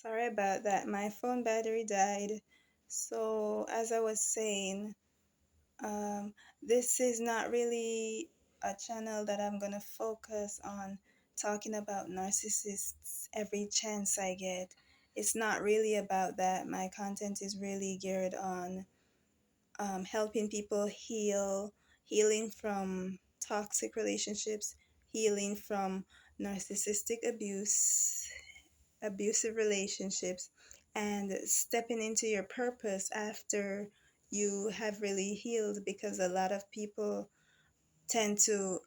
Sorry about that. My phone battery died. So, as I was saying, um, this is not really a channel that I'm going to focus on talking about narcissists every chance I get. It's not really about that. My content is really geared on helping people healing from toxic relationships, healing from narcissistic abuse, abusive relationships, and stepping into your purpose after you have really healed, because a lot of people tend to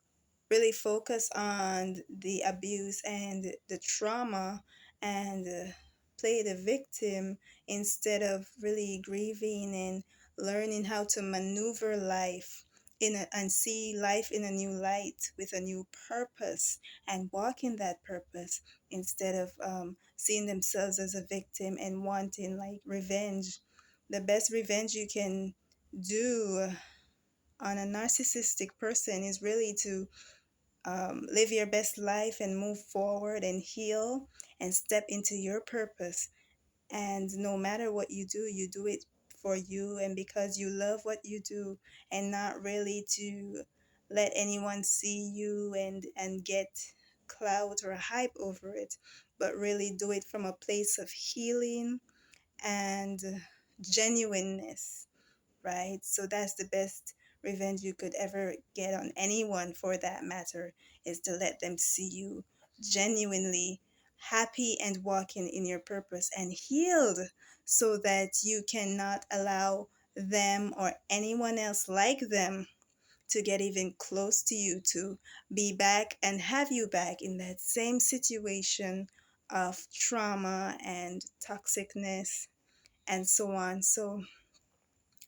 really focus on the abuse and the trauma and play the victim instead of really grieving and learning how to maneuver life and see life in a new light with a new purpose and walk in that purpose instead of seeing themselves as a victim and wanting like revenge. The best revenge you can do on a narcissistic person is really to live your best life and move forward and heal and step into your purpose. And no matter what you do it for you and because you love what you do, and not really to let anyone see you and get clout or hype over it, but really do it from a place of healing and genuineness, right? So that's the best revenge you could ever get on anyone, for that matter, is to let them see you genuinely happy and walking in your purpose and healed, so that you cannot allow them or anyone else like them to get even close to you, to be back and have you back in that same situation of trauma and toxicness and so on. So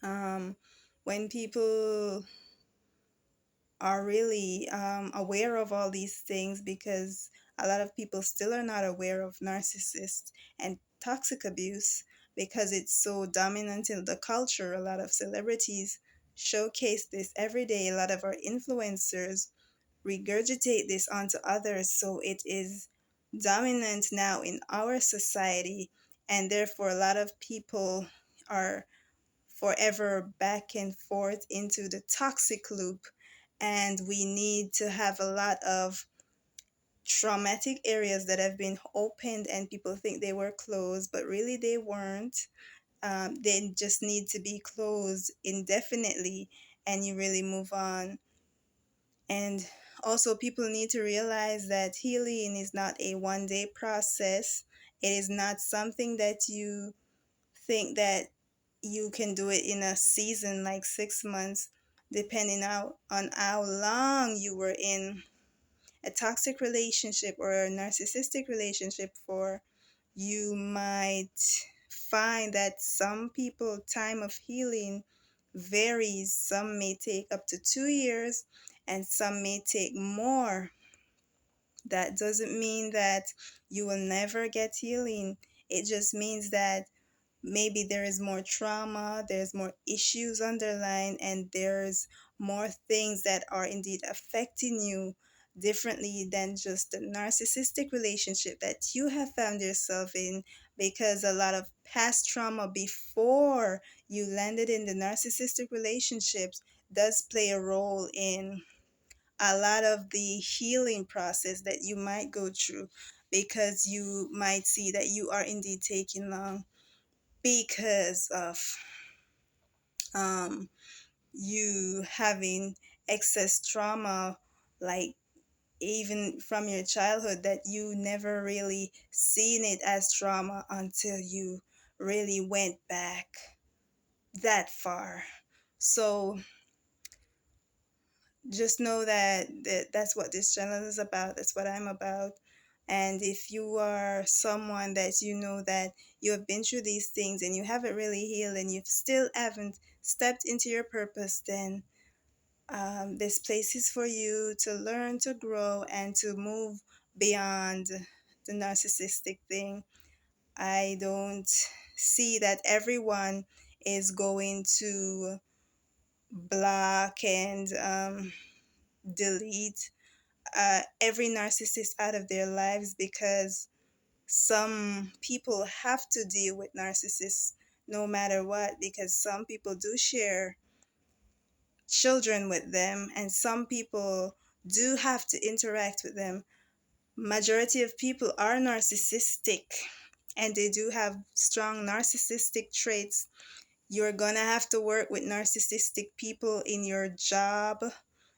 um, when people are really aware of all these things, because a lot of people still are not aware of narcissists and toxic abuse because it's so dominant in the culture. A lot of celebrities showcase this every day. A lot of our influencers regurgitate this onto others. So it is dominant now in our society, and therefore a lot of people are forever back and forth into the toxic loop. And we need to have a lot of traumatic areas that have been opened, and people think they were closed, but really they weren't. They just need to be closed indefinitely, and you really move on. And also, people need to realize that healing is not a 1 day process. It is not something that you think that you can do it in a season like 6 months, depending on how long you were in a toxic relationship or a narcissistic relationship for. You might find that some people time of healing varies. Some may take up to 2 years and some may take more. That doesn't mean that you will never get healing. It just means that maybe there is more trauma, there's more issues underlying, and there's more things that are indeed affecting you differently than just the narcissistic relationship that you have found yourself in, because a lot of past trauma before you landed in the narcissistic relationships does play a role in a lot of the healing process that you might go through, because you might see that you are indeed taking long because of um, you having excess trauma, like even from your childhood, that you never really seen it as trauma until you really went back that far. So just know that that's what this channel is about. That's what I'm about. And if you are someone that you know that you have been through these things and you haven't really healed and you still haven't stepped into your purpose, then this place is for you to learn, to grow, and to move beyond the narcissistic thing. I don't see that everyone is going to block and delete every narcissist out of their lives, because some people have to deal with narcissists no matter what, because some people do share children with them, and some people do have to interact with them. Majority of people are narcissistic, and they do have strong narcissistic traits. You're gonna have to work with narcissistic people in your job.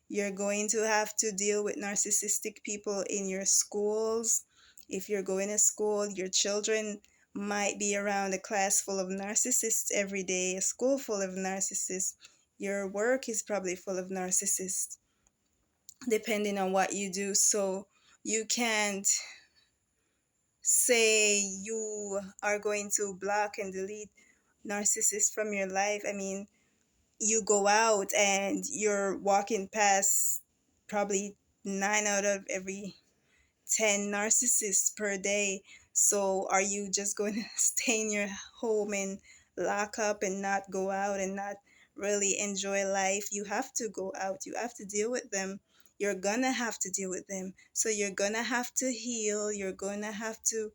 You're going to have to deal with narcissistic people in your schools. If you're going to school, your children might be around a class full of narcissists every day, a school full of narcissists. Your work is probably full of narcissists, depending on what you do. So you can't say you are going to block and delete narcissists from your life. I mean, you go out and you're walking past probably 9 out of every 10 narcissists per day. So are you just going to stay in your home and lock up and not go out and not really enjoy life? You have to go out. You have to deal with them. You're gonna have to deal with them. So you're gonna have to heal. You're gonna have to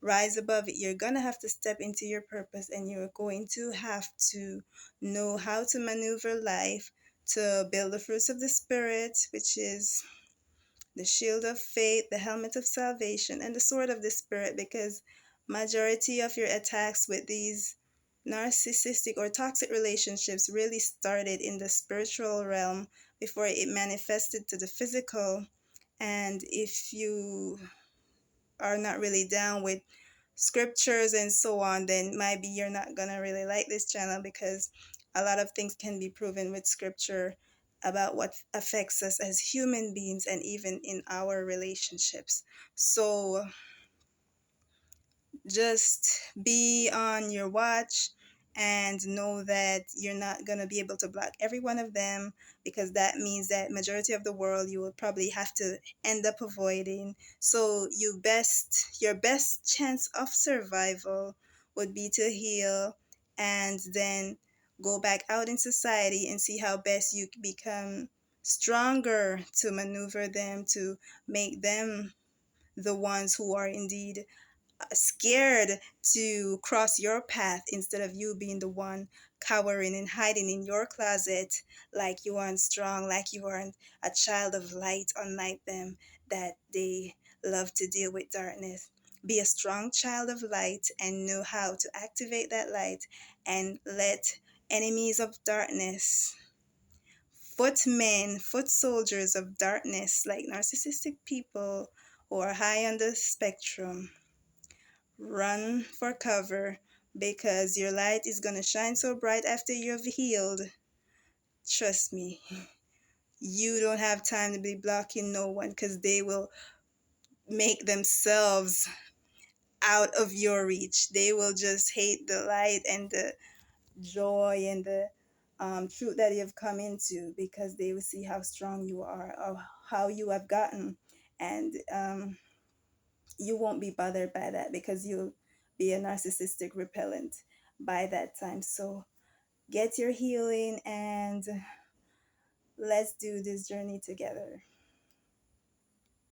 rise above it. You're gonna have to step into your purpose, and you're going to have to know how to maneuver life to build the fruits of the Spirit, which is the shield of faith, the helmet of salvation, and the sword of the Spirit, because majority of your attacks with these narcissistic or toxic relationships really started in the spiritual realm before it manifested to the physical. And if you are not really down with scriptures and so on, then maybe you're not gonna really like this channel, because a lot of things can be proven with scripture about what affects us as human beings and even in our relationships. So just be on your watch and know that you're not going to be able to block every one of them, because that means that majority of the world you will probably have to end up avoiding. So your best chance of survival would be to heal and then go back out in society and see how best you become stronger to maneuver them, to make them the ones who are indeed scared to cross your path, instead of you being the one cowering and hiding in your closet like you aren't strong, like you aren't a child of light, unlike them that they love to deal with darkness. Be a strong child of light and know how to activate that light, and let enemies of darkness, footmen, foot soldiers of darkness, like narcissistic people who are high on the spectrum, run for cover, because your light is going to shine so bright after you've healed. Trust me, you don't have time to be blocking no one, because they will make themselves out of your reach. They will just hate the light and the joy and the truth that you've come into, because they will see how strong you are or how you have gotten. And you won't be bothered by that, because you'll be a narcissistic repellent by that time. So get your healing, and let's do this journey together.